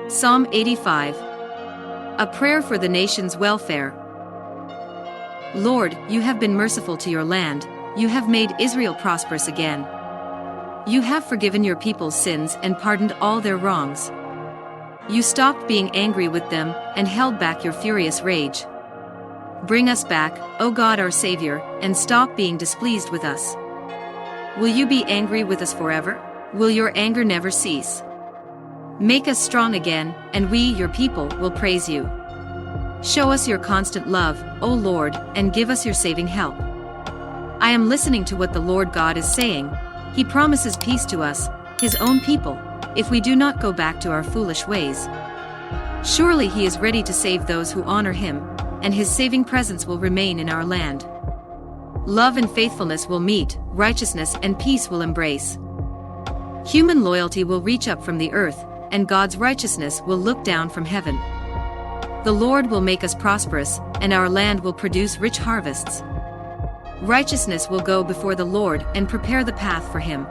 Psalm 85. A prayer for the nation's welfare. Lord, you have been merciful to your land, you have made Israel prosperous again. You have forgiven your people's sins and pardoned all their wrongs. You stopped being angry with them and held back your furious rage. Bring us back, O God our Savior, and stop being displeased with us. Will you be angry with us forever? Will your anger never cease? Make us strong again, and we, your people, will praise you. Show us your constant love, O Lord, and give us your saving help. I am listening to what the Lord God is saying. He promises peace to us, His own people, if we do not go back to our foolish ways. Surely He is ready to save those who honor Him, and His saving presence will remain in our land. Love and faithfulness will meet, righteousness and peace will embrace. Human loyalty will reach up from the earth, and God's righteousness will look down from heaven. The Lord will make us prosperous, and our land will produce rich harvests. Righteousness will go before the Lord and prepare the path for Him.